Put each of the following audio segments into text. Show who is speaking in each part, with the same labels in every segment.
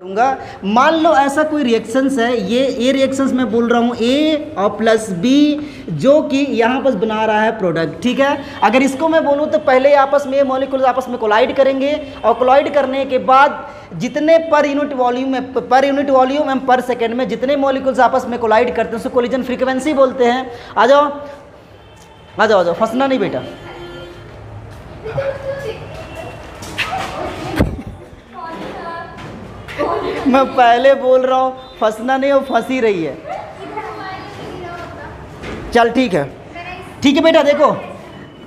Speaker 1: करूँगा। मान लो ऐसा कोई रिएक्शंस है, ये रिएक्शंस मैं बोल रहा हूँ ए और प्लस बी, जो कि यहाँ पर बना रहा है प्रोडक्ट। ठीक है, अगर इसको मैं बोलूँ तो पहले आपस में मॉलिक्यूल्स आपस में कोलाइड करेंगे और कोलाइड करने के बाद जितने पर यूनिट वॉल्यूम एंड पर सेकेंड में जितने मॉलिक्यूल्स आपस में कोलाइड करते हैं उसको कोलिजन फ्रीक्वेंसी बोलते हैं। आ जाओ आ जाओ आ जाओ, फंसना नहीं बेटा। मैं पहले बोल रहा हूँ फंसना नहीं, वो फंस ही रही है। चल ठीक है बेटा। देखो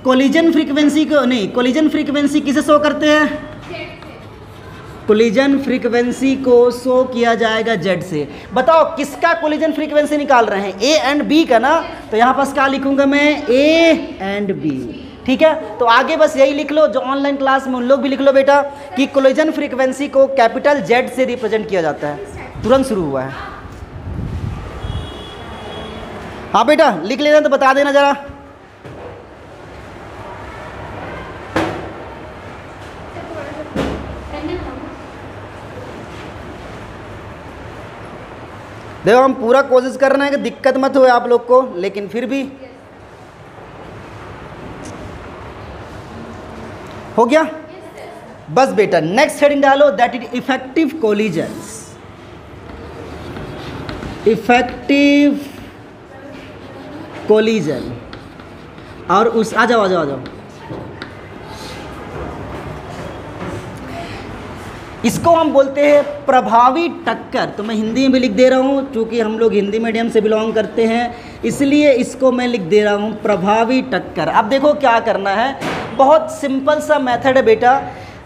Speaker 1: कोलिजन फ्रीक्वेंसी को नहीं, कोलिजन फ्रीक्वेंसी किसे शो करते हैं? कोलिजन फ्रीक्वेंसी को शो किया जाएगा जेड से। बताओ किसका कोलिजन फ्रीक्वेंसी निकाल रहे हैं? ए एंड बी का ना, तो यहाँ पास क्या लिखूंगा मैं? A and B. ठीक है, तो आगे बस यही लिख लो, जो ऑनलाइन क्लास में उन लोग भी लिख लो बेटा कि कोलिजन फ्रीक्वेंसी को कैपिटल जेड से रिप्रेजेंट किया जाता है। तुरंत शुरू हुआ है। हाँ बेटा लिख लेना तो बता देना जरा। देखो हम पूरा कोशिश कर रहे हैं कि दिक्कत मत हो आप लोग को, लेकिन फिर भी हो गया। बस बेटा नेक्स्ट हेडिंग डालो, that is effective collisions. Effective collision. और उस आ जाओ। इसको हम बोलते हैं प्रभावी टक्कर। तो मैं हिंदी में भी लिख दे रहा हूँ, क्योंकि हम लोग हिंदी मीडियम से बिलोंग करते हैं, इसलिए इसको मैं लिख दे रहा हूँ प्रभावी टक्कर। अब देखो क्या करना है, बहुत सिंपल सा मेथड है बेटा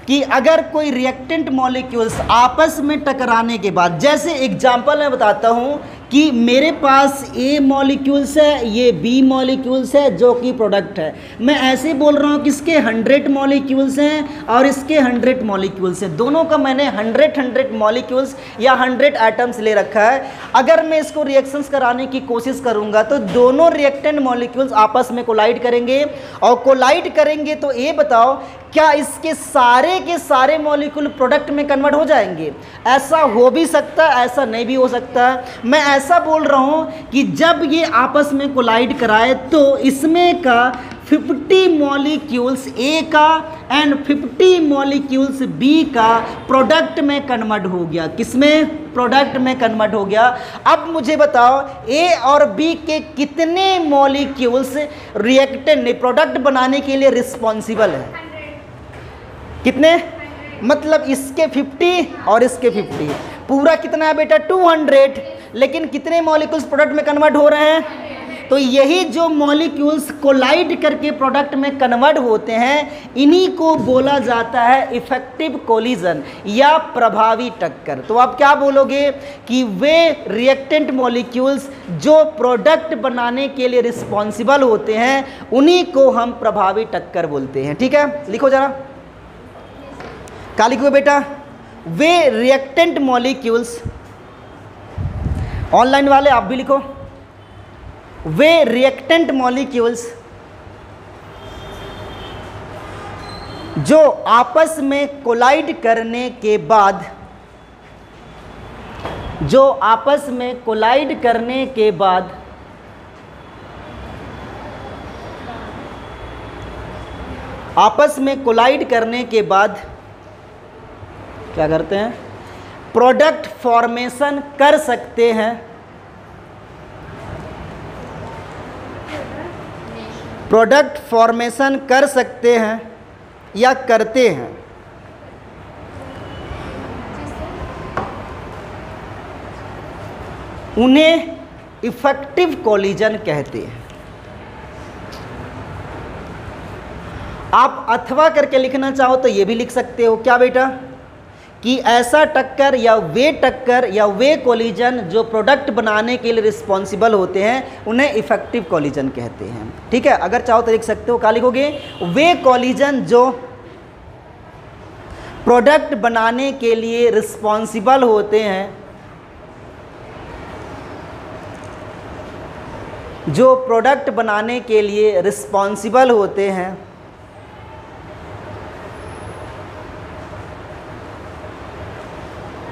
Speaker 1: कि अगर कोई रिएक्टेंट मॉलिक्यूल्स आपस में टकराने के बाद, जैसे एग्जांपल मैं बताता हूँ कि मेरे पास ए मॉलिक्यूल्स है, ये बी मॉलिक्यूल्स है जो कि प्रोडक्ट है। मैं ऐसे बोल रहा हूँ कि इसके 100 मॉलिक्यूल्स हैं और इसके 100 मॉलिक्यूल्स हैं। दोनों का मैंने 100 मॉलिक्यूल्स या 100 एटम्स ले रखा है। अगर मैं इसको रिएक्शंस कराने की कोशिश करूँगा तो दोनों रिएक्टेंट मॉलिक्यूल्स आपस में कोलाइड करेंगे, और कोलाइड करेंगे तो ये बताओ क्या इसके सारे के सारे मॉलिक्यूल प्रोडक्ट में कन्वर्ट हो जाएंगे? ऐसा हो भी सकता है, ऐसा नहीं भी हो सकता है। मैं ऐसा बोल रहा हूँ कि जब ये आपस में कोलाइड कराए तो इसमें का 50 मॉलिक्यूल्स ए का एंड 50 मॉलिक्यूल्स बी का प्रोडक्ट में कन्वर्ट हो गया। किसमें? प्रोडक्ट में कन्वर्ट हो गया। अब मुझे बताओ ए और बी के कितने मॉलिक्यूल्स रिएक्टेंट प्रोडक्ट बनाने के लिए रिस्पॉन्सिबल है? कितने? मतलब इसके 50 और इसके 50, पूरा कितना है बेटा? 200। लेकिन कितने मॉलिक्यूल्स प्रोडक्ट में कन्वर्ट हो रहे हैं? तो यही जो मॉलिक्यूल्स कोलाइड करके प्रोडक्ट में कन्वर्ट होते हैं, इन्हीं को बोला जाता है इफेक्टिव कोलिजन या प्रभावी टक्कर। तो आप क्या बोलोगे कि वे रिएक्टेंट मॉलिक्यूल्स जो प्रोडक्ट बनाने के लिए रिस्पॉन्सिबल होते हैं, उन्हीं को हम प्रभावी टक्कर बोलते हैं। ठीक है, लिखो जरा। क्या लिखोगे बेटा? वे रिएक्टेंट मॉलिक्यूल्स, ऑनलाइन वाले आप भी लिखो, वे रिएक्टेंट मॉलिक्यूल्स जो आपस में कोलाइड करने के बाद, जो आपस में कोलाइड करने के बाद आपस में कोलाइड करने के बाद क्या करते हैं? प्रोडक्ट फॉर्मेशन कर सकते हैं। प्रोडक्ट फॉर्मेशन कर सकते हैं या करते हैं। उन्हें इफेक्टिव कोलिजन कहते हैं। आप अथवा करके लिखना चाहो तो ये भी लिख सकते हो। क्या बेटा? कि ऐसा टक्कर या वे कोलिजन जो प्रोडक्ट बनाने के लिए रिस्पॉन्सिबल होते हैं, उन्हें इफेक्टिव कोलिजन कहते हैं। ठीक है, अगर चाहो तो लिख सकते हो। क्या लिखोगे? वे कोलिजन जो प्रोडक्ट बनाने के लिए रिस्पॉन्सिबल होते हैं, जो प्रोडक्ट बनाने के लिए रिस्पॉन्सिबल होते हैं,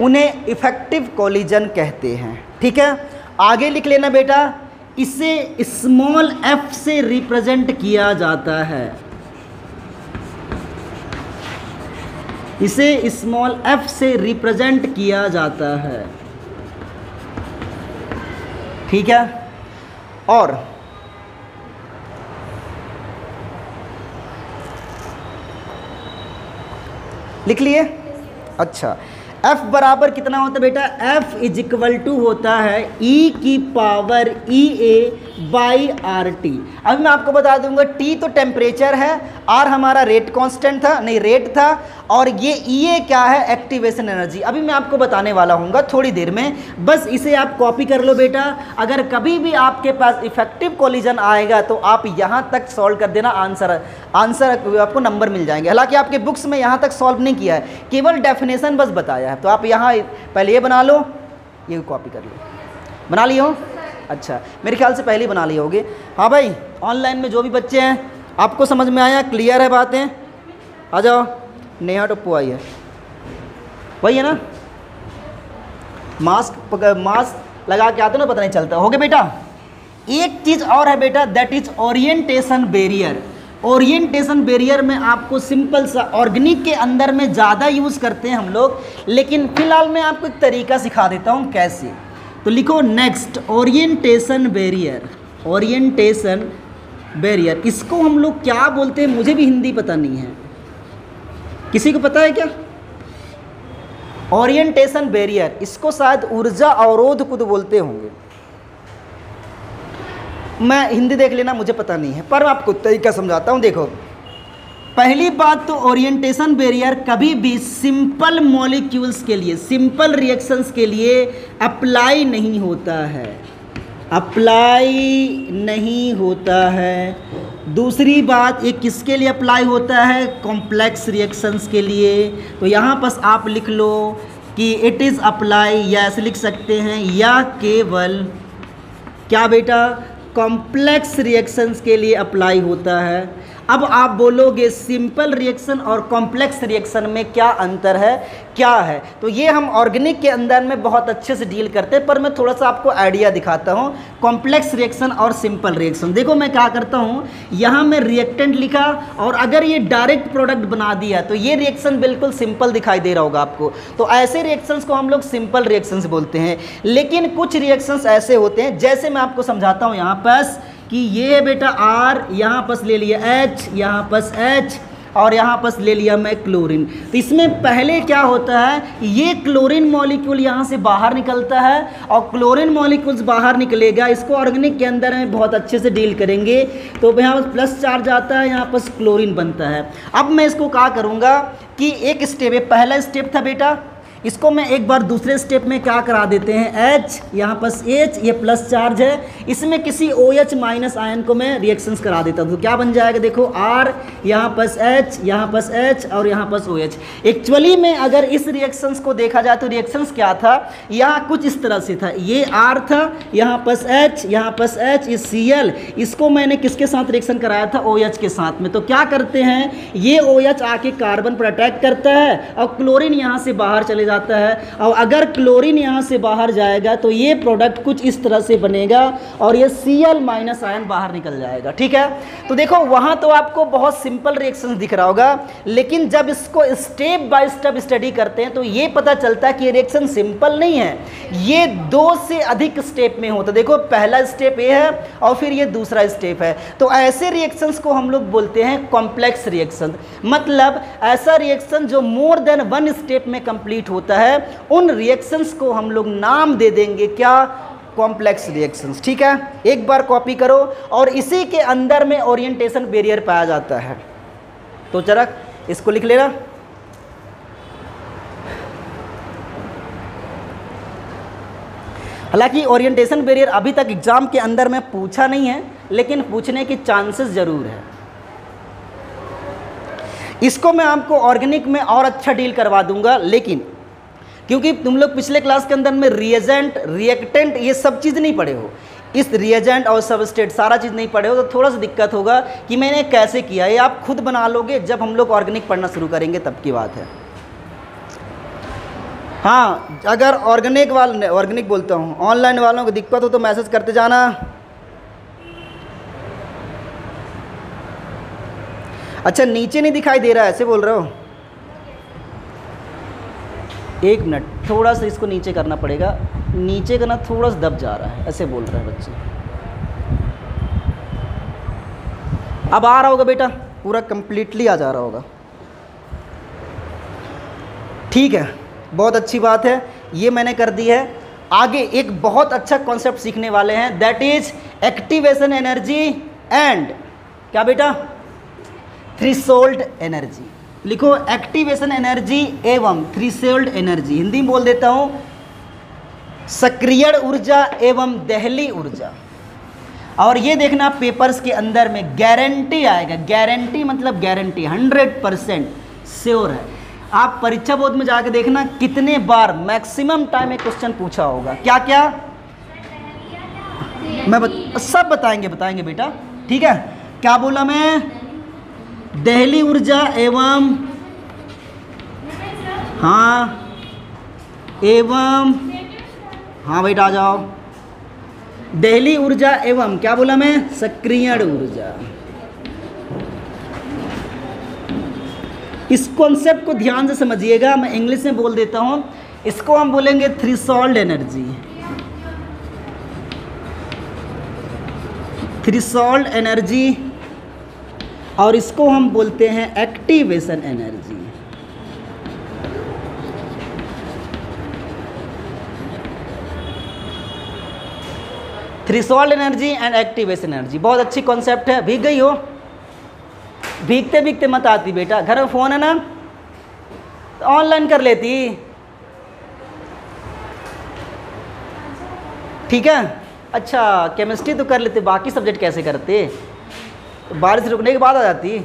Speaker 1: उन्हें इफेक्टिव कोलिजन कहते हैं। ठीक है, आगे लिख लेना बेटा, इसे स्मॉल f से रिप्रेजेंट किया जाता है, इसे स्मॉल f से रिप्रेजेंट किया जाता है। ठीक है, और लिख लिए? अच्छा, f बराबर कितना होता है बेटा? f इज इक्वल टू होता है e की पावर EA बाई RT। अभी मैं आपको बता दूंगा, T तो टेम्परेचर है, R हमारा रेट कांस्टेंट था, नहीं रेट था, और ये EA क्या है? Activation energy. अभी मैं आपको बताने वाला हूँ थोड़ी देर में, बस इसे आप कॉपी कर लो बेटा। अगर कभी भी आपके पास इफेक्टिव कोलिजन आएगा तो आप यहाँ तक सॉल्व कर देना, आंसर आपको नंबर मिल जाएंगे। हालांकि आपके बुक्स में यहाँ तक सॉल्व नहीं किया है, केवल डेफिनेशन बस बताया है। तो आप यहाँ पहले ये बना लो, ये कॉपी कर लो। बना लिए हो? अच्छा, मेरे ख्याल से पहले ही बना लिए होगे। हाँ भाई, ऑनलाइन में जो भी बच्चे हैं, आपको समझ में आया? क्लियर है बातें? आ जाओ। नेहा टप्पू आई है, वही है ना? मास्क लगा के आते ना, पता नहीं चलता। हो गया बेटा? एक चीज़ और है बेटा, that is orientation barrier. Orientation barrier में आपको सिंपल सा, ऑर्गेनिक के अंदर में ज़्यादा यूज़ करते हैं हम लोग, लेकिन फिलहाल मैं आपको एक तरीका सिखा देता हूँ कैसे। तो लिखो next, orientation barrier. Orientation barrier, इसको हम लोग क्या बोलते हैं? मुझे भी हिंदी पता नहीं है, किसी को पता है क्या? ओरिएंटेशन बैरियर, इसको शायद ऊर्जा अवरोध कुछ बोलते होंगे, मैं हिंदी देख लेना, मुझे पता नहीं है, पर आपको तरीका समझाता हूँ। देखो, पहली बात तो ओरिएंटेशन बैरियर कभी भी सिंपल मॉलिक्यूल्स के लिए, सिंपल रिएक्शंस के लिए अप्लाई नहीं होता है, अप्लाई नहीं होता है। दूसरी बात, ये किसके लिए अप्लाई होता है? कॉम्प्लेक्स रिएक्शंस के लिए। तो यहाँ पर आप लिख लो कि इट इज़ अप्लाई, या ऐसे लिख सकते हैं, या केवल क्या बेटा? कॉम्प्लेक्स रिएक्शंस के लिए अप्लाई होता है। अब आप बोलोगे सिंपल रिएक्शन और कॉम्प्लेक्स रिएक्शन में क्या अंतर है, क्या है? तो ये हम ऑर्गेनिक के अंदर में बहुत अच्छे से डील करते हैं, पर मैं थोड़ा सा आपको आइडिया दिखाता हूँ कॉम्प्लेक्स रिएक्शन और सिंपल रिएक्शन। देखो मैं क्या करता हूँ, यहाँ मैं रिएक्टेंट लिखा, और अगर ये डायरेक्ट प्रोडक्ट बना दिया तो ये रिएक्शन बिल्कुल सिंपल दिखाई दे रहा होगा आपको। तो ऐसे रिएक्शंस को हम लोग सिंपल रिएक्शंस बोलते हैं। लेकिन कुछ रिएक्शंस ऐसे होते हैं, जैसे मैं आपको समझाता हूँ यहाँ पर, कि ये बेटा R, यहाँ पर ले लिया H, यहाँ पर H, और यहाँ पर ले लिया मैं क्लोरीन। तो इसमें पहले क्या होता है, ये क्लोरीन मॉलिक्यूल यहाँ से बाहर निकलता है, और क्लोरीन मॉलिक्यूल्स बाहर निकलेगा, इसको ऑर्गेनिक के अंदर में बहुत अच्छे से डील करेंगे। तो यहाँ पर प्लस चार्ज आता है, यहाँ पर क्लोरीन बनता है। अब मैं इसको क्या करूँगा कि एक स्टेप है, पहला स्टेप था बेटा, इसको मैं एक बार दूसरे स्टेप में क्या करा देते हैं, H, यहाँ पर H, ये प्लस चार्ज है, इसमें किसी OH माइनस आयन को मैं रिएक्शंस करा देता हूँ। तो क्या बन जाएगा? देखो R, यहाँ पर H, यहाँ पर H, और यहाँ पर OH। एक्चुअली में अगर इस रिएक्शंस को देखा जाए तो रिएक्शंस क्या था, यहाँ कुछ इस तरह से था, ये R था, यहाँ पर H, यहाँ पर H, ये Cl, इसको मैंने किसके साथ रिएक्शन कराया था? OH के साथ में। तो क्या करते हैं, ये OH आके कार्बन पर अटैक करता है, और क्लोरीन यहाँ से बाहर चले जाता है, और अगर क्लोरीन यहाँ से बाहर जाएगा तो ये प्रोडक्ट कुछ इस तरह से बनेगा, और ये Cl माइनस आयन बाहर निकल जाएगा। ठीक है, तो देखो वहाँ तो आपको बहुत सिंपल रिएक्शंस दिख रहा होगा, लेकिन जब इसको स्टेप बाय स्टेप स्टडी करते हैं तो ये पता चलता है कि ये रिएक्शन सिंपल नहीं है, ये 2 से अधिक स्टेप में होता है। देखो पहला स्टेप ये है, और फिर ये दूसरा स्टेप है। तो ऐसे रिएक्शंस को हम लोग बोलते हैं कॉम्प्लेक्स रिएक्शन, मतलब ऐसा रिएक्शन जो मोर देन 1 स्टेप में कंप्लीट होता है, उन रिएक्शंस को हम लोग नाम दे देंगे क्या? Complex reactions. ठीक है, एक बार कॉपी करो, और इसी के अंदर में ओरिएंटेशन बैरियर पाया जाता है। तो जरा इसको लिख लेना। हालांकि ओरिएंटेशन बैरियर अभी तक एग्जाम के अंदर में पूछा नहीं है, लेकिन पूछने की चांसेस जरूर है। इसको मैं आपको ऑर्गेनिक में और अच्छा डील करवा दूंगा, लेकिन क्योंकि तुम लोग पिछले क्लास के अंदर में रिएजेंट, रिएक्टेंट, ये सब चीज़ नहीं पढ़े हो, इस रिएजेंट और सबस्ट्रेट सारा चीज़ नहीं पढ़े हो, तो थोड़ा सा दिक्कत होगा कि मैंने कैसे किया। ये आप खुद बना लोगे, जब हम लोग ऑर्गेनिक पढ़ना शुरू करेंगे तब की बात है। हाँ, अगर ऑर्गेनिक बोलता हूँ, ऑनलाइन वालों को दिक्कत हो तो मैसेज करते जाना। अच्छा, नीचे नहीं दिखाई दे रहा है, ऐसे बोल रहे हो? एक मिनट, थोड़ा सा इसको नीचे करना पड़ेगा, नीचे का ना थोड़ा सा दब जा रहा है, ऐसे बोल रहे हैं बच्चे। अब आ रहा होगा बेटा, पूरा कंप्लीटली आ जा रहा होगा। ठीक है, बहुत अच्छी बात है, ये मैंने कर दी है। आगे एक बहुत अच्छा कॉन्सेप्ट सीखने वाले हैं, that is activation energy and क्या बेटा, थ्रेशोल्ड एनर्जी। लिखो, एक्टिवेशन एनर्जी एवं थ्रेशोल्ड एनर्जी। हिंदी में बोल देता हूं, सक्रियण ऊर्जा एवं दहली ऊर्जा। और ये देखना पेपर्स के अंदर में गारंटी आएगा, गारंटी मतलब गारंटी 100% श्योर है। आप परीक्षा बोर्ड में जाके देखना कितने बार मैक्सिमम टाइम में क्वेश्चन पूछा होगा। क्या क्या सब बताएंगे बेटा, ठीक है। क्या बोला मैं, दहली ऊर्जा एवं, हाँ बेटा आ जाओ, दहली ऊर्जा एवं क्या बोला मैं, सक्रियण ऊर्जा। इस कॉन्सेप्ट को ध्यान से समझिएगा, मैं इंग्लिश में बोल देता हूं, इसको हम बोलेंगे थ्रेशोल्ड एनर्जी, थ्रेशोल्ड एनर्जी, और इसको हम बोलते हैं activation energy. Threshold energy and activation energy, बहुत अच्छी कॉन्सेप्ट है। भीग गई हो? भीगते भीगते मत आती बेटा, घर में फ़ोन है ना, तो ऑनलाइन कर लेती, ठीक है। अच्छा, केमिस्ट्री तो कर लेते, बाकी सब्जेक्ट कैसे करते, तो बारिश रुकने के बाद आ जाती।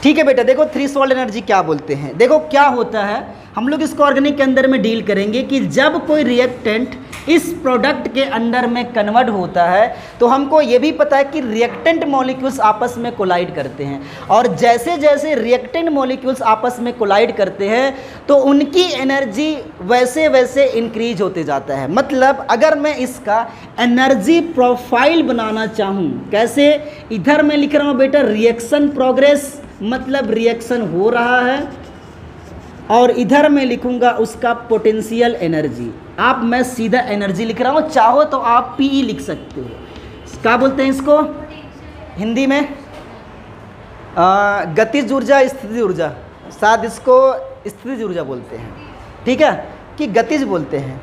Speaker 1: ठीक है बेटा, देखो थ्रेशोल्ड एनर्जी क्या बोलते हैं। देखो क्या होता है, हम लोग इसको ऑर्गेनिक के अंदर में डील करेंगे कि जब कोई रिएक्टेंट इस प्रोडक्ट के अंदर में कन्वर्ट होता है तो हमको ये भी पता है कि रिएक्टेंट मॉलिक्यूल्स आपस में कोलाइड करते हैं, और जैसे जैसे रिएक्टेंट मॉलिक्यूल्स आपस में कोलाइड करते हैं तो उनकी एनर्जी वैसे वैसे इंक्रीज होते जाता है। मतलब अगर मैं इसका एनर्जी प्रोफाइल बनाना चाहूँ, कैसे, इधर मैं लिख रहा हूँ बेटा रिएक्शन प्रोग्रेस, मतलब रिएक्शन हो रहा है, और इधर मैं लिखूंगा उसका पोटेंशियल एनर्जी। आप, मैं सीधा एनर्जी लिख रहा हूँ, चाहो तो आप पीई लिख सकते हो। क्या बोलते हैं इसको हिंदी में, गतिज ऊर्जा, स्थितिज ऊर्जा, शायद इसको स्थितिज ऊर्जा बोलते हैं, ठीक है, कि गतिज बोलते हैं।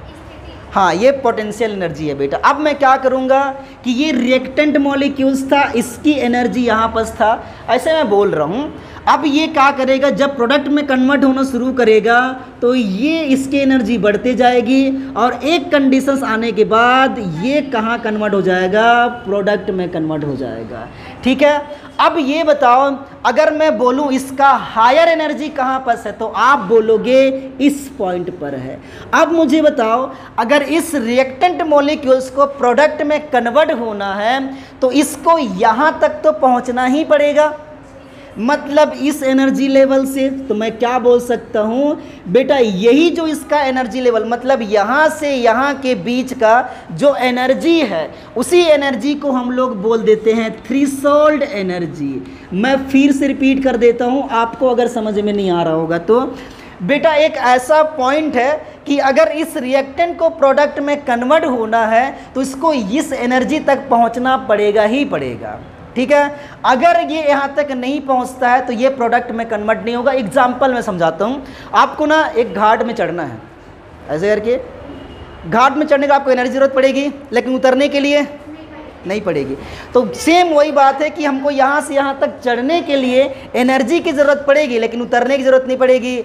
Speaker 1: हाँ, ये पोटेंशियल एनर्जी है बेटा। अब मैं क्या करूँगा कि ये रिएक्टेंट मॉलिक्यूल्स था, इसकी एनर्जी यहाँ पर था, ऐसे मैं बोल रहा हूँ। अब ये क्या करेगा, जब प्रोडक्ट में कन्वर्ट होना शुरू करेगा तो ये इसकी एनर्जी बढ़ते जाएगी, और एक कंडीशंस आने के बाद ये कहाँ कन्वर्ट हो जाएगा, प्रोडक्ट में कन्वर्ट हो जाएगा, ठीक है। अब ये बताओ, अगर मैं बोलूँ इसका हायर एनर्जी कहाँ पर है, तो आप बोलोगे इस पॉइंट पर है। अब मुझे बताओ, अगर इस रिएक्टेंट मॉलिक्यूल्स को प्रोडक्ट में कन्वर्ट होना है तो इसको यहाँ तक तो पहुँचना ही पड़ेगा, मतलब इस एनर्जी लेवल से। तो मैं क्या बोल सकता हूँ बेटा, यही जो इसका एनर्जी लेवल, मतलब यहाँ से यहाँ के बीच का जो एनर्जी है, उसी एनर्जी को हम लोग बोल देते हैं थ्रेशोल्ड एनर्जी। मैं फिर से रिपीट कर देता हूँ, आपको अगर समझ में नहीं आ रहा होगा तो बेटा, एक ऐसा पॉइंट है कि अगर इस रिएक्टेंट को प्रोडक्ट में कन्वर्ट होना है तो इसको इस एनर्जी तक पहुँचना पड़ेगा ही पड़ेगा, ठीक है। अगर ये यहाँ तक नहीं पहुँचता है तो ये प्रोडक्ट में कन्वर्ट नहीं होगा। एग्जाम्पल मैं समझाता हूँ आपको ना, एक घाट में चढ़ना है, ऐसे करके घाट में चढ़ने का आपको एनर्जी ज़रूरत पड़ेगी, लेकिन उतरने के लिए नहीं पड़ेगी। तो सेम वही बात है कि हमको यहाँ से यहाँ तक चढ़ने के लिए एनर्जी की ज़रूरत पड़ेगी, लेकिन उतरने की ज़रूरत नहीं पड़ेगी,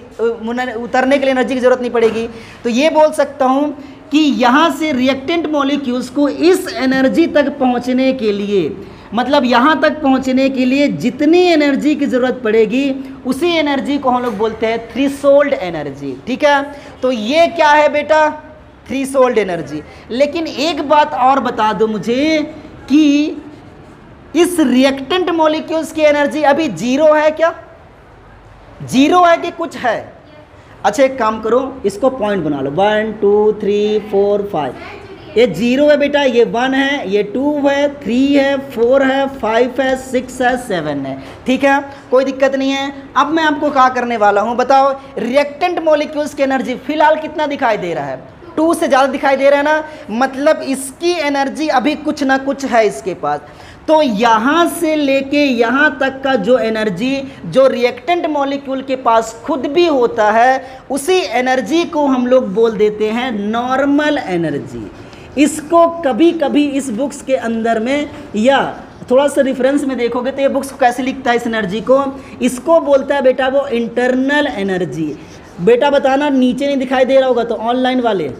Speaker 1: उतरने के लिए एनर्जी की ज़रूरत नहीं पड़ेगी। तो ये बोल सकता हूँ कि यहाँ से रिएक्टेंट मॉलिक्यूल्स को इस एनर्जी तक पहुँचने के लिए, मतलब यहाँ तक पहुँचने के लिए जितनी एनर्जी की ज़रूरत पड़ेगी उसी एनर्जी को हम लोग बोलते हैं थ्रेशोल्ड एनर्जी, ठीक है। तो ये क्या है बेटा, थ्रेशोल्ड एनर्जी। लेकिन एक बात और बता दो मुझे कि इस रिएक्टेंट मॉलिक्यूल्स की एनर्जी अभी जीरो है क्या, जीरो है कि कुछ है? अच्छा एक काम करो, इसको पॉइंट बना लो, 1 2 3 4 5, ये 0 है बेटा, ये 1 है, ये 2 है, 3 है, 4 है, 5 है, 6 है, 7 है, ठीक है, कोई दिक्कत नहीं है। अब मैं आपको क्या करने वाला हूँ बताओ, रिएक्टेंट मॉलिक्यूल्स की एनर्जी फिलहाल कितना दिखाई दे रहा है, 2 से ज़्यादा दिखाई दे रहा है ना, मतलब इसकी एनर्जी अभी कुछ ना कुछ है इसके पास। तो यहाँ से लेके यहाँ तक का जो एनर्जी जो रिएक्टेंट मॉलिक्यूल के पास खुद भी होता है, उसी एनर्जी को हम लोग बोल देते हैं नॉर्मल एनर्जी। इसको कभी कभी इस बुक्स के अंदर में या थोड़ा सा रेफरेंस में देखोगे तो ये बुक्स कैसे लिखता है इस एनर्जी को, इसको बोलता है बेटा वो इंटरनल एनर्जी। बेटा बताना नीचे नहीं दिखाई दे रहा होगा तो ऑनलाइन वाले,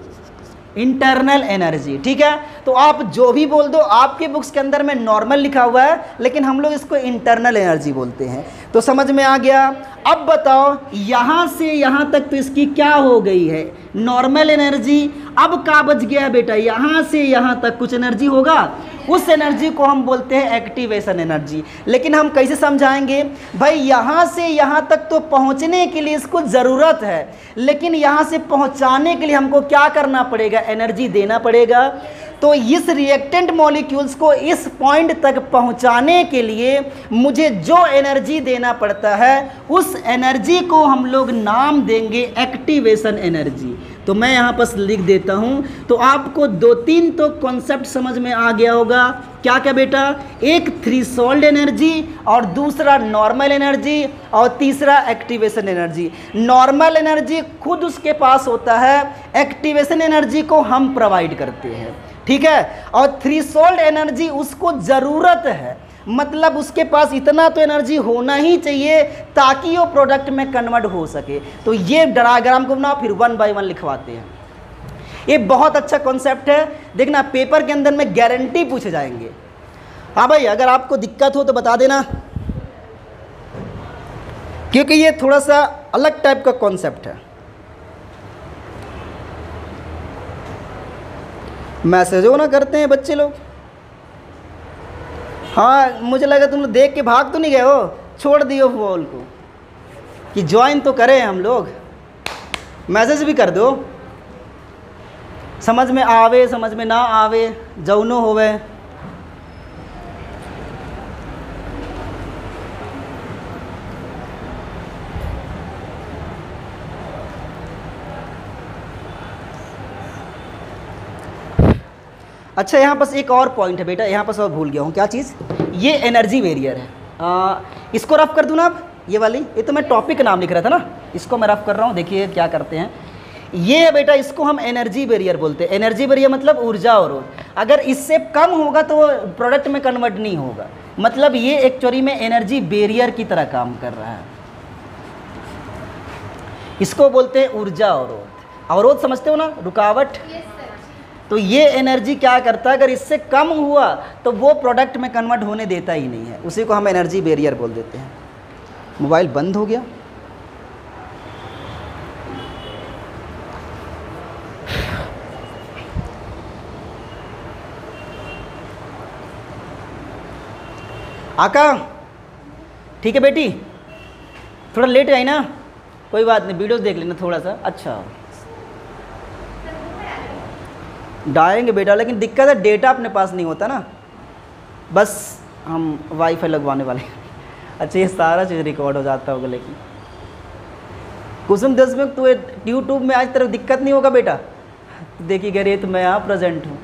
Speaker 1: इंटरनल एनर्जी, ठीक है। तो आप जो भी बोल दो, आपके बुक्स के अंदर में नॉर्मल लिखा हुआ है लेकिन हम लोग इसको इंटरनल एनर्जी बोलते हैं। तो समझ में आ गया। अब बताओ यहाँ से यहाँ तक तो इसकी क्या हो गई है, नॉर्मल एनर्जी। अब क्या बच गया है बेटा, यहाँ से यहाँ तक कुछ एनर्जी होगा, उस एनर्जी को हम बोलते हैं एक्टिवेशन एनर्जी। लेकिन हम कैसे समझाएंगे भाई, यहाँ से यहाँ तक तो पहुँचने के लिए इसको ज़रूरत है, लेकिन यहाँ से पहुँचाने के लिए हमको क्या करना पड़ेगा, एनर्जी देना पड़ेगा। तो इस रिएक्टेंट मॉलिक्यूल्स को इस पॉइंट तक पहुंचाने के लिए मुझे जो एनर्जी देना पड़ता है, उस एनर्जी को हम लोग नाम देंगे एक्टिवेशन एनर्जी। तो मैं यहाँ पर लिख देता हूँ। तो आपको 2-3 तो कॉन्सेप्ट समझ में आ गया होगा। क्या क्या बेटा, एक थ्रेशोल्ड एनर्जी और दूसरा नॉर्मल एनर्जी और तीसरा एक्टिवेशन एनर्जी। नॉर्मल एनर्जी खुद उसके पास होता है, एक्टिवेशन एनर्जी को हम प्रोवाइड करते हैं, ठीक है। और थ्रेशोल्ड एनर्जी उसको ज़रूरत है, मतलब उसके पास इतना तो एनर्जी होना ही चाहिए ताकि वो प्रोडक्ट में कन्वर्ट हो सके। तो ये डायग्राम को बनाओ, फिर 1 बाय 1 लिखवाते हैं। ये बहुत अच्छा कॉन्सेप्ट है, देखना पेपर के अंदर में गारंटी पूछे जाएंगे। हाँ भाई, अगर आपको दिक्कत हो तो बता देना, क्योंकि ये थोड़ा सा अलग टाइप का कॉन्सेप्ट है। मैसेज हो ना करते हैं बच्चे लोग। हाँ, मुझे लगा तुम लोग देख के भाग तो नहीं गए हो, छोड़ दियो फॉल को कि ज्वाइन तो करें हम लोग। मैसेज भी कर दो, समझ में आवे समझ में ना आवे, जौनो होवे। अच्छा, यहाँ पास एक और पॉइंट है बेटा, यहाँ पास और भूल गया हूँ क्या चीज़, ये एनर्जी वेरियर है। इसको रफ कर दूँ ना आप, ये वाली, ये तो मैं टॉपिक नाम लिख रहा था ना, इसको मैं रफ कर रहा हूँ। देखिए क्या करते हैं, ये है बेटा, इसको हम एनर्जी बैरियर बोलते हैं। एनर्जी बैरियर मतलब ऊर्जा अवरोध। अगर इससे कम होगा तो वो प्रोडक्ट में कन्वर्ट नहीं होगा, मतलब ये एक्चुअली में एनर्जी बैरियर की तरह काम कर रहा है। इसको बोलते हैं ऊर्जा अवरोध। अवरोध समझते हो ना, रुकावट। तो ये एनर्जी क्या करता है, अगर इससे कम हुआ तो वो प्रोडक्ट में कन्वर्ट होने देता ही नहीं है, उसी को हम एनर्जी बैरियर बोल देते हैं। मोबाइल बंद हो गया। आका, ठीक है बेटी, थोड़ा लेट आई ना, कोई बात नहीं, वीडियोस देख लेना थोड़ा सा। अच्छा, डालेंगे बेटा, लेकिन दिक्कत है डेटा अपने पास नहीं होता ना, बस हम वाईफाई लगवाने वाले हैं। अच्छा, ये सारा चीज़ रिकॉर्ड हो जाता होगा, लेकिन कुसुम 10 में तो यूट्यूब में आज तरफ दिक्कत नहीं होगा बेटा, देखिए कह रही है तो मैं यहाँ प्रेजेंट हूँ।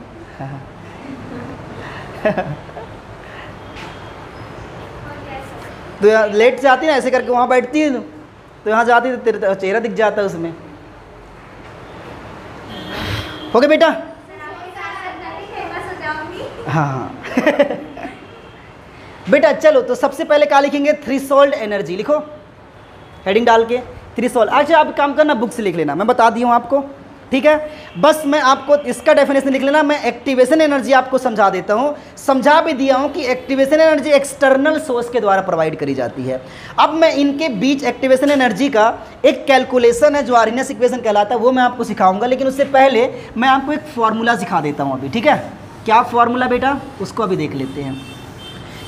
Speaker 1: तो यहाँ लेट से आती ना, ऐसे करके वहाँ बैठती है तो यहाँ जाती तो तेरा चेहरा दिख जाता है उसमें। हो गया बेटा? हाँ। बेटा चलो, तो सबसे पहले क्या लिखेंगे, थ्रेशोल्ड एनर्जी लिखो, हेडिंग डाल के थ्रेशोल्ड। अच्छा, आप काम करना, बुक से लिख लेना, मैं बता दी हूँ आपको, ठीक है। बस मैं आपको इसका डेफिनेशन लिख लेना, मैं एक्टिवेशन एनर्जी आपको समझा देता हूँ। समझा भी दिया हूँ कि एक्टिवेशन एनर्जी एक्सटर्नल सोर्स के द्वारा प्रोवाइड करी जाती है। अब मैं इनके बीच एक्टिवेशन एनर्जी का एक कैलकुलेशन है जो आर्रहियस इक्वेशन कहलाता है, वो मैं आपको सिखाऊंगा। लेकिन उससे पहले मैं आपको एक फॉर्मूला सिखा देता हूँ अभी, ठीक है। क्या फॉर्मूला बेटा, उसको अभी देख लेते हैं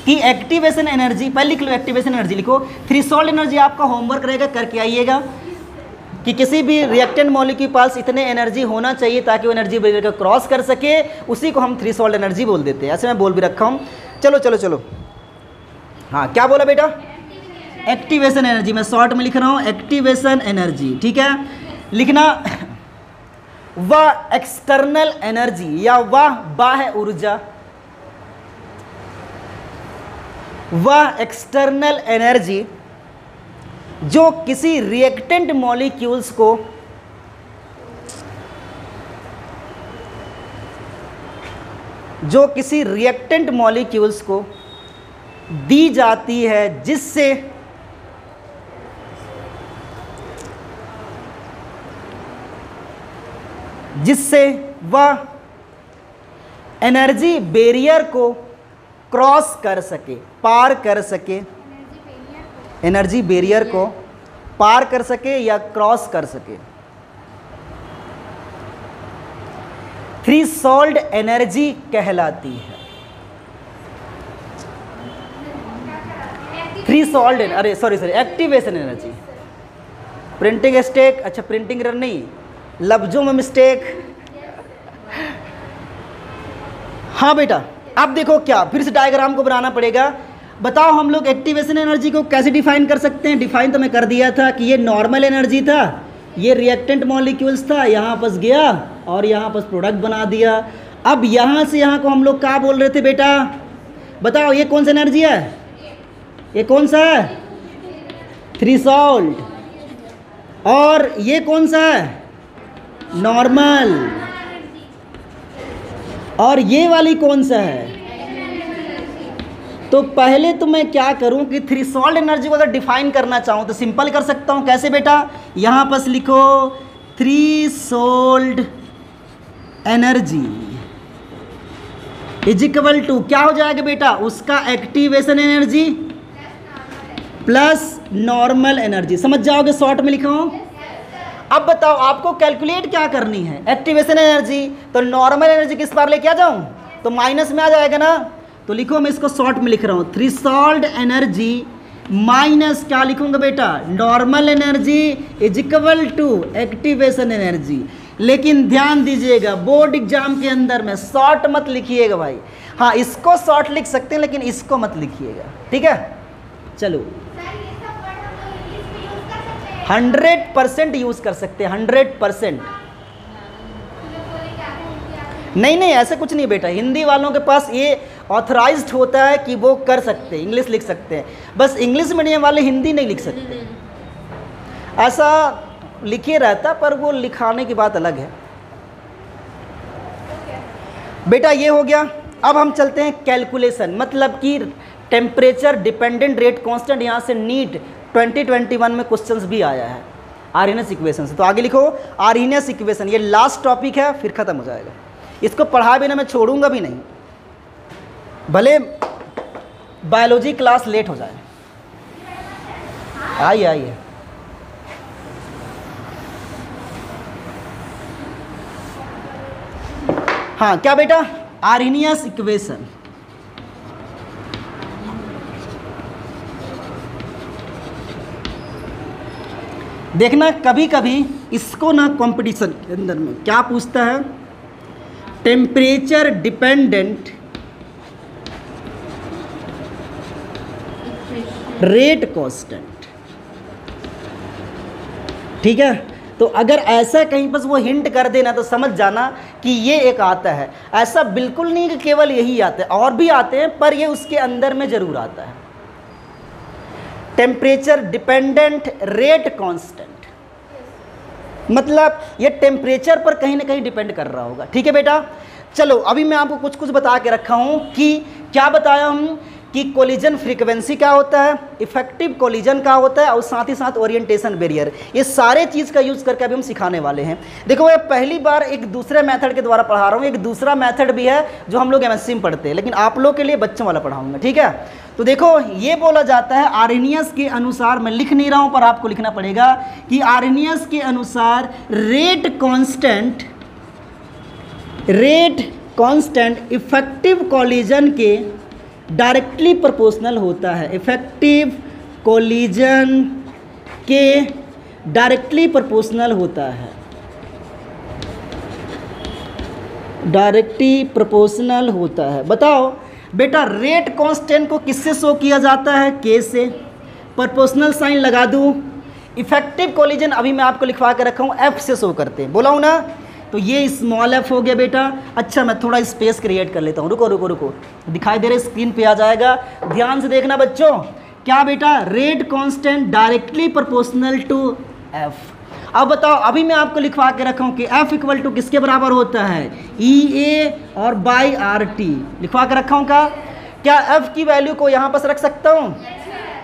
Speaker 1: कि एक्टिवेशन एनर्जी, पहले लिख लो, एक्टिवेशन एनर्जी लिखो। थ्रेशोल्ड एनर्जी आपका होमवर्क रहेगा, करके आइएगा कि किसी भी रिएक्टेंट मॉलिक्यूल के पास इतने एनर्जी होना चाहिए ताकि वो एनर्जी बैरियर को क्रॉस कर सके, उसी को हम थ्रेशोल्ड एनर्जी बोल देते हैं। ऐसे मैं बोल भी रखा हूँ। चलो चलो चलो, हाँ क्या बोला बेटा? एक्टिवेशन एनर्जी, मैं शॉर्ट में लिख रहा हूँ एक्टिवेशन एनर्जी, ठीक है। लिखना वह एक्सटर्नल एनर्जी या वह बाह्य ऊर्जा, वह एक्सटर्नल एनर्जी जो किसी रिएक्टेंट मॉलिक्यूल्स को दी जाती है जिससे वह एनर्जी बैरियर को क्रॉस कर सके, पार कर सके, एनर्जी बैरियर को पार कर सके या क्रॉस कर सके। थ्रेशोल्ड एनर्जी कहलाती है। थ्रेशोल्ड, अरे sorry activation energy. Printing mistake, अच्छा प्रिंटिंग एरर नहीं, लफ्जों में मिस्टेक। हाँ बेटा, अब देखो क्या, फिर से डायग्राम को बनाना पड़ेगा। बताओ हम लोग एक्टिवेशन एनर्जी को कैसे डिफाइन कर सकते हैं? डिफाइन तो मैं कर दिया था कि ये नॉर्मल एनर्जी था, ये रिएक्टेंट मॉलिक्यूल्स था, यहाँ पास गया और यहाँ पास प्रोडक्ट बना दिया। अब यहाँ से यहाँ को हम लोग क्या बोल रहे थे बेटा? बताओ ये कौन सा एनर्जी है? ये कौन सा है? थ्रेशोल्ड। और ये कौन सा है? नॉर्मल। और ये वाली कौन सा है? तो पहले तो मैं क्या करूं कि थ्रेशोल्ड एनर्जी को अगर डिफाइन करना चाहूं तो सिंपल कर सकता हूं। कैसे बेटा? यहां पर लिखो threshold energy is equal to क्या हो जाएगा बेटा? उसका activation energy plus normal energy. समझ जाओगे? शॉर्ट में लिखा हूं। अब बताओ आपको कैलकुलेट क्या करनी है? एक्टिवेशन एनर्जी, तो नॉर्मल एनर्जी किस बार लेके आ जाऊं? तो माइनस में आ जाएगा ना। तो लिखो, मैं इसको शॉर्ट में लिख रहा हूँ, थ्रेशोल्ड एनर्जी माइनस क्या लिखूंगा बेटा? Normal energy is equal to activation energy. लेकिन ध्यान दीजिएगा, बोर्ड एग्जाम के अंदर में शॉर्ट मत लिखिएगा भाई। हाँ, इसको शॉर्ट लिख सकते हैं लेकिन इसको मत लिखिएगा, ठीक है? चलो 100% यूज कर सकते हैं, 100%। नहीं नहीं, ऐसा कुछ नहीं बेटा, हिंदी वालों के पास ये ऑथराइज्ड होता है कि वो कर सकते हैं, इंग्लिश लिख सकते हैं। बस इंग्लिश मीडियम वाले हिंदी नहीं लिख सकते, ऐसा लिखे रहता, पर वो लिखाने की बात अलग है बेटा। ये हो गया। अब हम चलते हैं कैलकुलेशन, मतलब कि टेम्परेचर डिपेंडेंट रेट कांस्टेंट। यहाँ से नीट 2021 में क्वेश्चंस भी आया है आर्हेनियस इक्वेशन से। तो आगे लिखो आर्हेनियस इक्वेशन, ये लास्ट टॉपिक है, फिर खत्म हो जाएगा। इसको पढ़ा बिना मैं छोड़ूंगा भी नहीं, भले बायोलॉजी क्लास लेट हो जाए। आइए आइए, हाँ क्या बेटा? Arrhenius equation. देखना कभी कभी इसको ना कंपटीशन के अंदर में क्या पूछता है? टेम्परेचर डिपेंडेंट रेट कांस्टेंट, ठीक है? तो अगर ऐसा कहीं पर वो हिंट कर देना तो समझ जाना कि ये एक आता है। ऐसा बिल्कुल नहीं कि केवल यही आता है, और भी आते हैं, पर ये उसके अंदर में जरूर आता है। टेम्परेचर डिपेंडेंट रेट कांस्टेंट, मतलब ये टेम्परेचर पर कहीं ना कहीं डिपेंड कर रहा होगा, ठीक है बेटा? चलो अभी मैं आपको कुछ कुछ बता के रखा हूं कि क्या बताया हम कि कोलिजन फ्रीक्वेंसी क्या होता है, इफेक्टिव कोलिजन क्या होता है, और साथ ही साथ ओरिएंटेशन बैरियर। ये सारे चीज़ का यूज़ करके अभी हम सिखाने वाले हैं। देखो मैं पहली बार एक दूसरे मेथड के द्वारा पढ़ा रहा हूँ। एक दूसरा मेथड भी है जो हम लोग एमएससी में पढ़ते हैं, लेकिन आप लोग के लिए बच्चों वाला पढ़ाऊँगा, ठीक है? तो देखो ये बोला जाता है आर्हेनियस के अनुसार, मैं लिख नहीं रहा हूँ पर आपको लिखना पड़ेगा कि आर्हेनियस के अनुसार रेट कांस्टेंट इफेक्टिव कोलिजन के डायरेक्टली प्रोपोर्शनल होता है। इफेक्टिव कोलिजन के डायरेक्टली प्रोपोर्शनल होता है, डायरेक्टली प्रोपोर्शनल होता है। बताओ बेटा रेट कांस्टेंट को किससे शो किया जाता है? के से। प्रोपोर्शनल साइन लगा दूं। इफेक्टिव कोलिजन अभी मैं आपको लिखवा के रखा हूँ एफ से शो करते हैं, बोला हूँ ना। तो ये स्मॉल एफ हो गया बेटा। अच्छा मैं थोड़ा स्पेस क्रिएट कर लेता हूँ, रुको रुको रुको, दिखाई दे रहे स्क्रीन पे आ जाएगा, ध्यान से देखना बच्चों। क्या बेटा? Rate constant directly proportional to F. अब बताओ अभी मैं आपको लिखवा के रखा हूँ कि एफ इक्वल टू किसके बराबर होता है? ई ए और बाई आर टी लिखवा के रखा हूँ का। क्या एफ की वैल्यू को यहाँ पर रख सकता हूँ?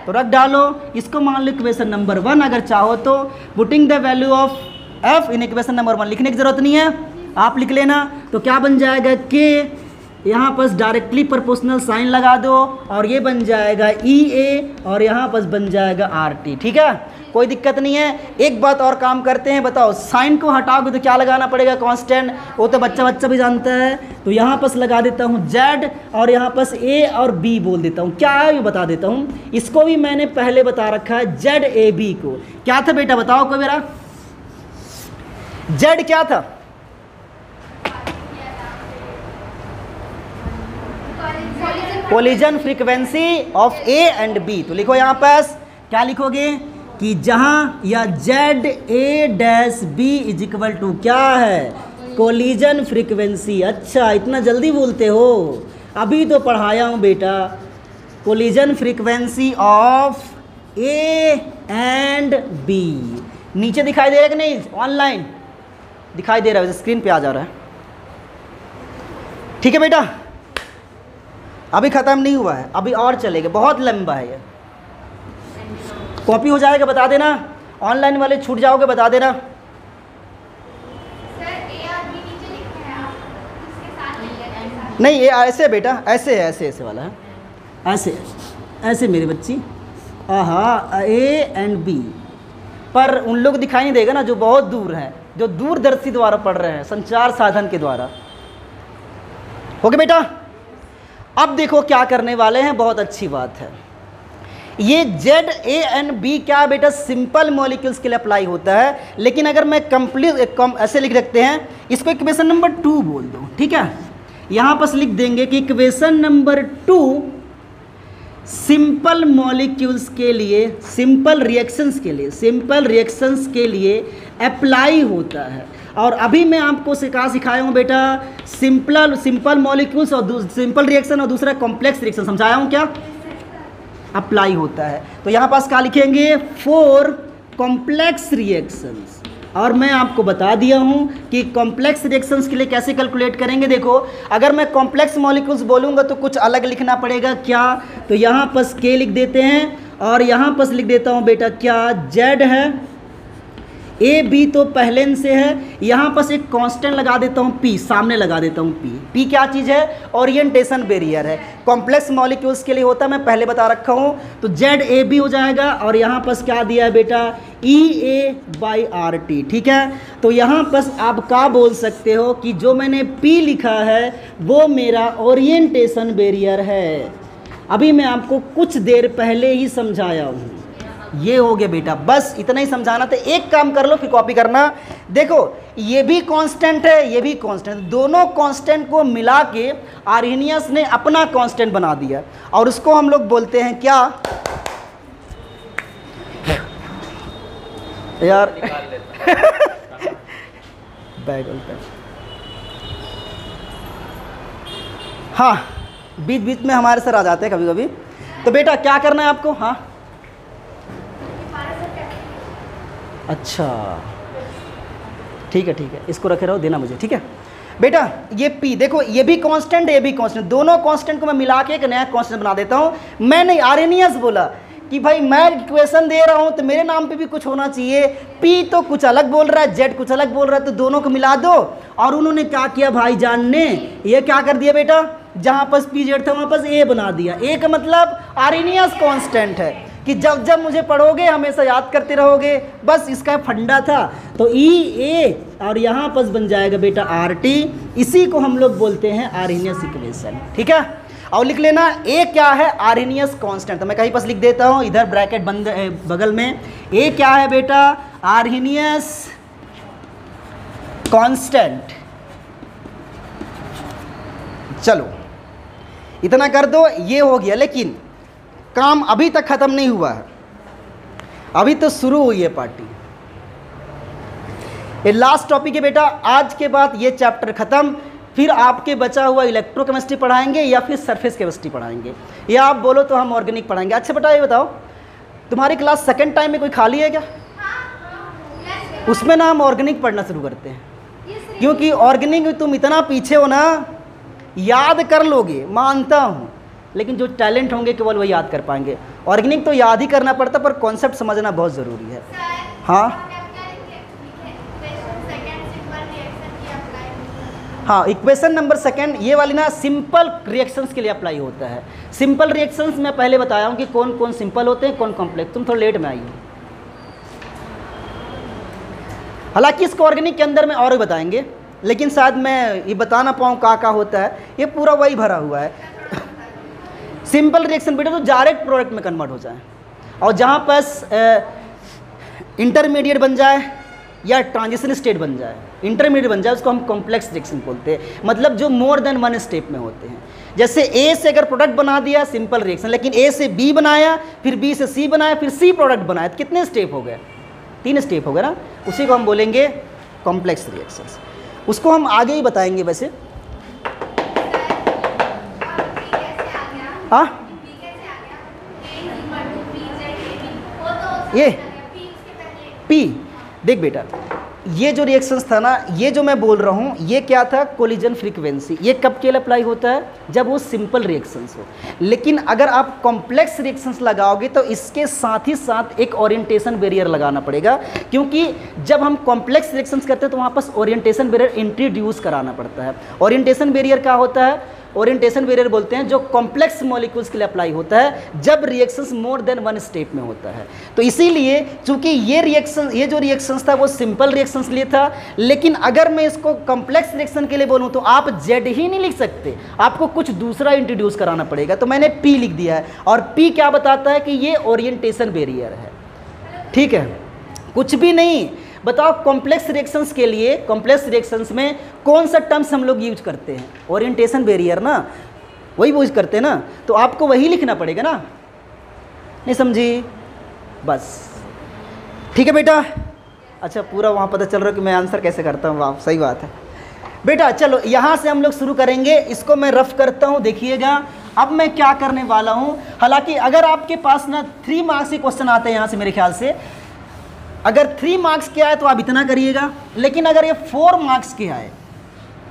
Speaker 1: तो रख डालो। इसको मान लो इक्वेशन नंबर 1 अगर चाहो तो। Putting the value of F in equation number 1 लिखने की जरूरत नहीं है, आप लिख लेना। तो क्या बन जाएगा? के, यहाँ पर डायरेक्टली प्रोपोर्शनल साइन लगा दो और ये बन जाएगा ई ए और यहाँ पर बन जाएगा आर टी। ठीक है, कोई दिक्कत नहीं है। एक बात और काम करते हैं, बताओ साइन को हटाओगे तो क्या लगाना पड़ेगा? कांस्टेंट, वो तो बच्चा बच्चा भी जानता है। तो यहाँ पर लगा देता हूँ जेड और यहाँ पर ए और बी बोल देता हूँ। क्या है ये बता देता हूँ, इसको भी मैंने पहले बता रखा है जेड ए बी को। क्या था बेटा बताओ कोई मेरा? जेड क्या था? Collision frequency of A and B. तो लिखो यहाँ पास, क्या लिखोगे कि जहां या Z A dash B is equal to क्या है? Collision frequency. अच्छा इतना जल्दी बोलते हो, अभी तो पढ़ाया हूं बेटा। Collision frequency of A and B. नीचे दिखाई दे रहा है कि नहीं? ऑनलाइन दिखाई दे रहा है, स्क्रीन पे आ जा रहा है। ठीक है बेटा, अभी ख़त्म नहीं हुआ है, अभी और चलेगा, बहुत लंबा है ये। कॉपी हो जाएगा बता देना, ऑनलाइन वाले छूट जाओगे बता देना।
Speaker 2: सर ए और बी नीचे लिखा है, आप इसके साथ लिखिए।
Speaker 1: नहीं ये ऐसे बेटा, ऐसे है, ऐसे ऐसे वाला है, ऐसे ऐसे मेरे बच्ची। आहा, ए एंड बी पर उन लोग दिखाई नहीं देगा ना जो बहुत दूर हैं, जो दूरदर्शी द्वारा पढ़ रहे हैं, संचार साधन के द्वारा। हो गया बेटा? अब देखो क्या करने वाले हैं, बहुत अच्छी बात है। ये जेड ए एंड बी क्या बेटा? सिंपल मॉलिक्यूल्स के लिए अप्लाई होता है। लेकिन अगर मैं कंप्लीट ऐसे लिख रखते हैं, इसको इक्वेशन नंबर 2 बोल दो। ठीक है, यहाँ पर लिख देंगे कि इक्वेशन नंबर 2 सिंपल मॉलिक्यूल्स के लिए, सिंपल रिएक्शंस के लिए, सिंपल रिएक्शंस के लिए अप्लाई होता है। और अभी मैं आपको सिखाया हूँ बेटा सिंपल मॉलिक्यूल्स और सिंपल रिएक्शन और दूसरा कॉम्प्लेक्स रिएक्शन, समझाया हूँ क्या? अप्लाई होता है। तो यहाँ पास क्या लिखेंगे? 4 कॉम्प्लेक्स रिएक्शंस। और मैं आपको बता दिया हूँ कि कॉम्प्लेक्स रिएक्शंस के लिए कैसे कैलकुलेट करेंगे। देखो अगर मैं कॉम्प्लेक्स मॉलिक्यूल्स बोलूँगा तो कुछ अलग लिखना पड़ेगा। क्या? तो यहाँ पर के लिख देते हैं और यहाँ पर लिख देता हूँ बेटा क्या? जेड है, ए बी तो पहले से है, यहाँ पर एक कांस्टेंट लगा देता हूँ पी, सामने लगा देता हूँ पी। पी क्या चीज़ है? ओरिएंटेशन बैरियर है, कॉम्प्लेक्स मॉलिक्यूल्स के लिए होता है, मैं पहले बता रखा हूँ। तो जेड ए बी हो जाएगा और यहाँ पर क्या दिया है बेटा? ई ए बाई आर टी। ठीक है, तो यहाँ पर आप क्या बोल सकते हो कि जो मैंने पी लिखा है वो मेरा ओरिएंटेशन बैरियर है। अभी मैं आपको कुछ देर पहले ही समझाया हूँ। ये हो गया बेटा, बस इतना ही समझाना था। एक काम कर लो फिर कॉपी करना। देखो ये भी कांस्टेंट है, ये भी कांस्टेंट, दोनों कांस्टेंट को मिला के आर्हेनियस ने अपना कांस्टेंट बना दिया और उसको हम लोग बोलते हैं क्या यार? बैग हाँ, बीच बीच में हमारे सर आ जाते हैं कभी कभी। तो बेटा क्या करना है आपको? हाँ अच्छा ठीक है, इसको रखे रहो, देना मुझे। ठीक है बेटा, ये P देखो, ये भी कांस्टेंट है, ये भी कांस्टेंट, दोनों कांस्टेंट को मैं मिला के एक नया कांस्टेंट बना देता हूँ। मैंने आर्हेनियस बोला कि भाई मैं इक्वेशन दे रहा हूँ तो मेरे नाम पे भी कुछ होना चाहिए। P तो कुछ अलग बोल रहा है, Z कुछ अलग बोल रहा है, तो दोनों को मिला दो। और उन्होंने क्या किया भाईजान ने? ये क्या कर दिया बेटा? जहाँ पर PZ था वहाँ पर A बना दिया। A का मतलब आर्हेनियस कांस्टेंट है कि जब जब मुझे पढ़ोगे हमेशा याद करते रहोगे, बस इसका फंडा था। तो ई ए और यहाँ पर बन जाएगा बेटा आर टी, इसी को हम लोग बोलते हैं आर्हेनियस इक्वेशन। ठीक है, और लिख लेना ए क्या है? Arrhenius constant. तो मैं कहीं पर लिख देता हूँ, इधर ब्रैकेट बंद बगल में। ए क्या है बेटा? Arrhenius constant. चलो इतना कर दो, ये हो गया। लेकिन काम अभी तक ख़त्म नहीं हुआ है, अभी तो शुरू हुई है पार्टी। ये लास्ट टॉपिक है बेटा, आज के बाद ये चैप्टर ख़त्म। फिर आपके बचा हुआ इलेक्ट्रोकेमिस्ट्री पढ़ाएंगे या फिर सरफेस केमिस्ट्री पढ़ाएंगे, या आप बोलो तो हम ऑर्गेनिक पढ़ाएंगे। अच्छा बेटा ये बताओ, तुम्हारी क्लास सेकंड टाइम में कोई खाली है क्या? उसमें ना हम ऑर्गेनिक पढ़ना शुरू करते हैं, क्योंकि ऑर्गेनिक में तुम इतना पीछे हो ना, याद कर लोगे मानता हूँ, लेकिन जो टैलेंट होंगे केवल वही याद कर पाएंगे। ऑर्गेनिक तो याद ही करना पड़ता, पर कॉन्सेप्ट समझना बहुत ज़रूरी है। हाँ हाँ, इक्वेशन नंबर सेकंड ये वाली ना सिंपल रिएक्शंस के लिए अप्लाई होता है। सिंपल रिएक्शंस मैं पहले बताया हूँ कि कौन कौन सिंपल होते हैं, कौन कॉम्प्लेक्स। तुम थोड़ा लेट में आई हो, हालांकि इसको ऑर्गेनिक के अंदर में और भी बताएंगे, लेकिन शायद मैं ये बता ना पाऊँ का होता है, ये पूरा वही भरा हुआ है। सिंपल रिएक्शन बेटा तो डायरेक्ट प्रोडक्ट में कन्वर्ट हो जाए, और जहाँ पर इंटरमीडिएट बन जाए या ट्रांजिशन स्टेट बन जाए, इंटरमीडिएट बन जाए, उसको हम कॉम्प्लेक्स रिएक्शन बोलते हैं। मतलब जो मोर देन वन स्टेप में होते हैं। जैसे ए से अगर प्रोडक्ट बना दिया सिंपल रिएक्शन, लेकिन ए से बी बनाया, फिर बी से सी बनाया, फिर सी प्रोडक्ट बनाया, तो कितने स्टेप हो गए? 3 स्टेप हो गए ना, उसी को हम बोलेंगे कॉम्प्लेक्स रिएक्शंस। उसको हम आगे ही बताएंगे वैसे। हाँ ये पी, देख बेटा ये जो रिएक्शंस था ना, ये जो मैं बोल रहा हूँ, ये क्या था? Collision frequency. ये कब के लिए अप्लाई होता है? जब वो सिंपल रिएक्शंस हो। लेकिन अगर आप कॉम्प्लेक्स रिएक्शंस लगाओगे तो इसके साथ ही साथ एक ओरिएंटेशन बैरियर लगाना पड़ेगा, क्योंकि जब हम कॉम्प्लेक्स रिएक्शंस करते हैं तो वहाँ पास ओरिएंटेशन बैरियर इंट्रोड्यूस कराना पड़ता है। ओरिएंटेशन बैरियर क्या होता है? ओरिएंटेशन बैरियर बोलते हैं जो कॉम्प्लेक्स मॉलिक्यूल्स के लिए अप्लाई होता है जब reactions more than one step में होता है। तो इसीलिए चूंकि ये जो रिएक्शंस था वो सिंपल रिएक्शंस के लिए था, लेकिन अगर मैं इसको कॉम्प्लेक्स रिएक्शन के लिए बोलूं तो आप जेड ही नहीं लिख सकते, आपको कुछ दूसरा इंट्रोड्यूस कराना पड़ेगा। तो मैंने पी लिख दिया है, और पी क्या बताता है कि ये ओरिएंटेशन बैरियर है। ठीक है, कुछ भी नहीं। बताओ कॉम्प्लेक्स रिएक्शंस के लिए, कॉम्प्लेक्स रिएक्शंस में कौन सा टर्म्स हम लोग यूज करते हैं? ओरिएंटेशन बैरियर ना, वही यूज करते हैं ना, तो आपको वही लिखना पड़ेगा ना। नहीं समझी? बस ठीक है बेटा। अच्छा पूरा वहाँ पता चल रहा है कि मैं आंसर कैसे करता हूँ। वाह सही बात है बेटा। चलो यहाँ से हम लोग शुरू करेंगे, इसको मैं रफ करता हूँ, देखिएगा अब मैं क्या करने वाला हूँ। हालांकि अगर आपके पास ना 3 मार्क्स के क्वेश्चन आते हैं यहाँ से, मेरे ख्याल से अगर 3 मार्क्स के आए तो आप इतना करिएगा, लेकिन अगर ये 4 मार्क्स के आए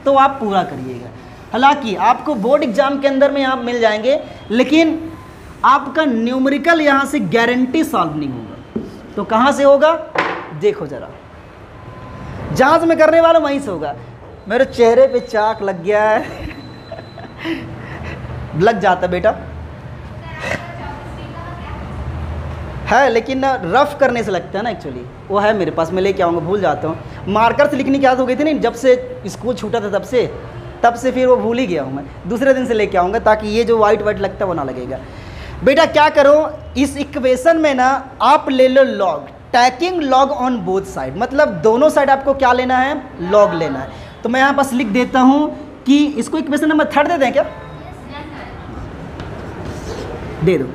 Speaker 1: तो आप पूरा करिएगा। हालांकि आपको बोर्ड एग्जाम के अंदर में यहाँ मिल जाएंगे, लेकिन आपका न्यूमेरिकल यहाँ से गारंटी सॉल्व नहीं होगा। तो कहाँ से होगा? देखो जरा, जहाँ से मैं करने वाला हूँ वहीं से होगा। मेरे चेहरे पे चाक लग गया है लग जाता बेटा है, लेकिन रफ करने से लगता है ना, एक्चुअली वो है मेरे पास, मैं लेके आऊँगा, भूल जाता हूँ। मार्कर से लिखने की आदत हो गई थी नहीं, जब से स्कूल छूटा था तब से फिर वो भूल ही गया हूँ मैं। दूसरे दिन से लेके आऊँगा ताकि ये जो वाइट लगता है वो ना लगेगा। बेटा क्या करो, इस इक्वेशन में ना आप ले लो log, taking log on both side, मतलब दोनों साइड आपको क्या लेना है? लॉग लेना है। तो मैं यहाँ पास लिख देता हूँ कि इसको इक्वेशन नंबर 3 दे दें क्या? दे दो।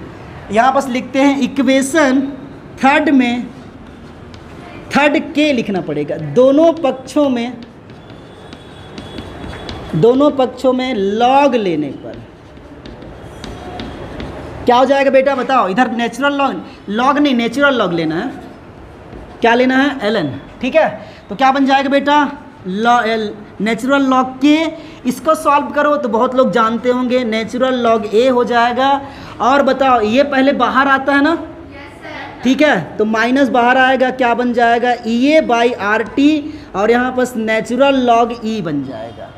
Speaker 1: यहाँ पास लिखते हैं इक्वेशन 3 में 3 के लिखना पड़ेगा। दोनों पक्षों में लॉग लेने पर क्या हो जाएगा बेटा? बताओ। इधर नेचुरल लॉग नहीं, नेचुरल लॉग लेना है। क्या लेना है? ln। ठीक है, तो क्या बन जाएगा बेटा? नेचुरल लॉग के। इसको सॉल्व करो तो बहुत लोग जानते होंगे, नेचुरल लॉग a हो जाएगा। और बताओ ये पहले बाहर आता है ना? ठीक है, तो माइनस बाहर आएगा, क्या बन जाएगा? EA/RT, और यहाँ पर नेचुरल लॉग e बन जाएगा।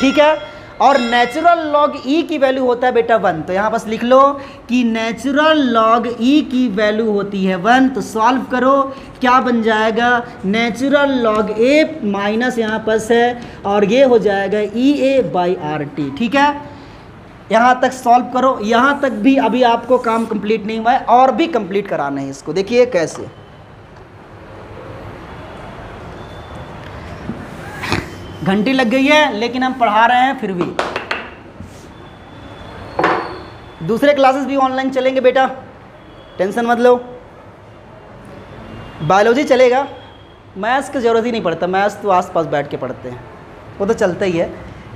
Speaker 1: ठीक है, और नेचुरल लॉग e की वैल्यू होता है बेटा 1। तो यहाँ पास लिख लो कि नेचुरल लॉग e की वैल्यू होती है 1। तो सॉल्व करो, क्या बन जाएगा? नेचुरल लॉग a माइनस यहाँ पास है, और ये हो जाएगा EA/RT। ठीक है, यहाँ तक सॉल्व करो। यहाँ तक भी अभी आपको काम कंप्लीट नहीं हुआ है, और भी कंप्लीट कराना है इसको। देखिए कैसे, घंटी लग गई है लेकिन हम पढ़ा रहे हैं फिर भी। दूसरे क्लासेस भी ऑनलाइन चलेंगे बेटा, टेंशन मत लो। बायोलॉजी चलेगा, मैथ्स की ज़रूरत ही नहीं पड़ता, मैथ्स तो आसपास बैठ के पढ़ते हैं, वो तो चलता ही है।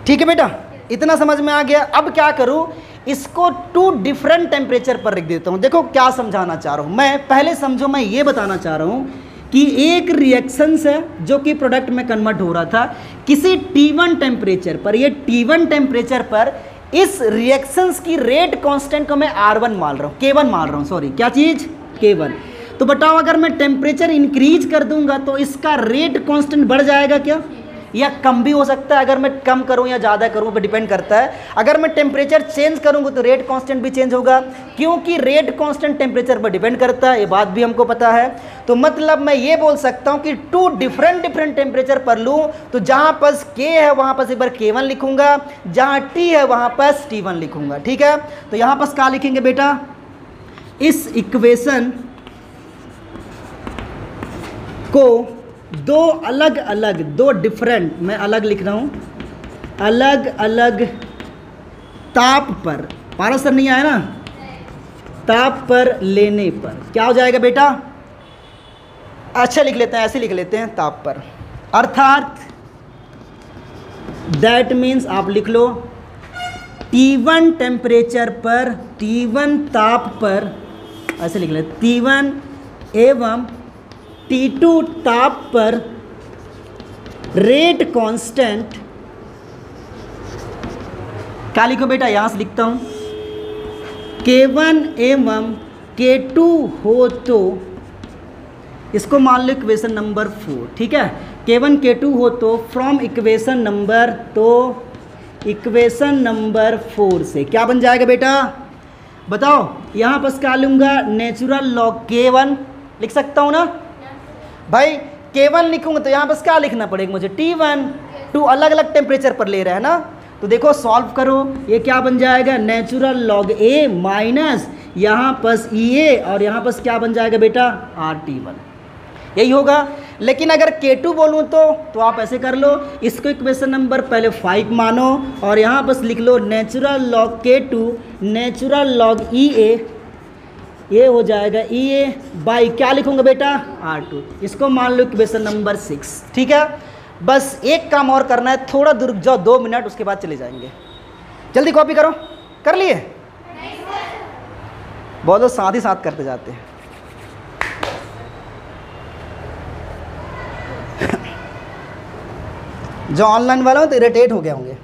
Speaker 1: ठीक है बेटा, इतना समझ में आ गया। अब क्या करूँ, इसको 2 डिफरेंट टेम्परेचर पर रख देता हूँ। देखो क्या समझाना चाह रहा हूँ मैं, पहले समझो मैं ये बताना चाह रहा हूँ कि एक रिएक्शंस है जो कि प्रोडक्ट में कन्वर्ट हो रहा था किसी T1 टेम्परेचर पर। ये T1 टेम्परेचर पर इस रिएक्शंस की रेट कांस्टेंट को मैं R1 मान रहा हूँ, K1 मान रहा हूँ, सॉरी क्या चीज़, K1। तो बताओ अगर मैं टेम्परेचर इंक्रीज कर दूंगा तो इसका रेट कांस्टेंट बढ़ जाएगा क्या, या कम भी हो सकता है। अगर मैं कम करूं या ज़्यादा करूं पर डिपेंड करता है। अगर मैं टेम्परेचर चेंज करूंगा तो रेट कांस्टेंट भी चेंज होगा, क्योंकि रेट कांस्टेंट टेम्परेचर पर डिपेंड करता है, ये बात भी हमको पता है। तो मतलब मैं ये बोल सकता हूं कि 2 डिफरेंट टेम्परेचर पर लूं तो जहां पर K है वहां पर एक बार K1 लिखूंगा, जहां T है वहां पर T1 लिखूंगा। ठीक है, तो यहां पर क्या लिखेंगे बेटा, इस इक्वेशन को 2 अलग अलग, 2 डिफरेंट, मैं अलग लिख रहा हूँ, अलग अलग ताप पर, पारा सर नहीं आया ना, ताप पर लेने पर क्या हो जाएगा बेटा, अच्छा लिख लेते हैं, ऐसे लिख लेते हैं ताप पर, अर्थात दैट मीन्स आप लिख लो T1 टेम्परेचर पर, T1 ताप पर, ऐसे लिख लेते T1 एवं T2 ताप पर रेट कांस्टेंट, क्या लिखो बेटा, यहां से लिखता हूं K1 एवं K2 हो तो इसको मान लो इक्वेशन नंबर 4। ठीक है, K1 K2 हो तो फ्रॉम इक्वेशन नंबर, तो इक्वेशन नंबर 4 से क्या बन जाएगा बेटा, बताओ। यहां पर क्या लूंगा, नेचुरल लॉग K1 लिख सकता हूं ना भाई, K1 लिखूंगा तो यहाँ बस क्या लिखना पड़ेगा मुझे, T1। 2 अलग अलग टेम्परेचर पर ले रहा है ना, तो देखो सॉल्व करो, ये क्या बन जाएगा, नेचुरल लॉग A माइनस यहाँ पर EA, और यहाँ पर क्या बन जाएगा बेटा, RT1, यही होगा। लेकिन अगर K2 बोलूँ तो आप ऐसे कर लो, इसको इक्वेशन नंबर पहले 5 मानो और यहाँ पर लिख लो natural log K2 natural log EA, ये हो जाएगा EA बाई क्या लिखूंगा बेटा, R2, इसको मान लो इक्वेशन नंबर 6। ठीक है, बस एक काम और करना है, थोड़ा दूर जाओ 2 मिनट, उसके बाद चले जाएंगे। जल्दी कॉपी करो, कर लिए, बहुत लोग साथ ही साथ करते जाते हैं। जो ऑनलाइन वाले हो तो इरिटेट हो गए होंगे।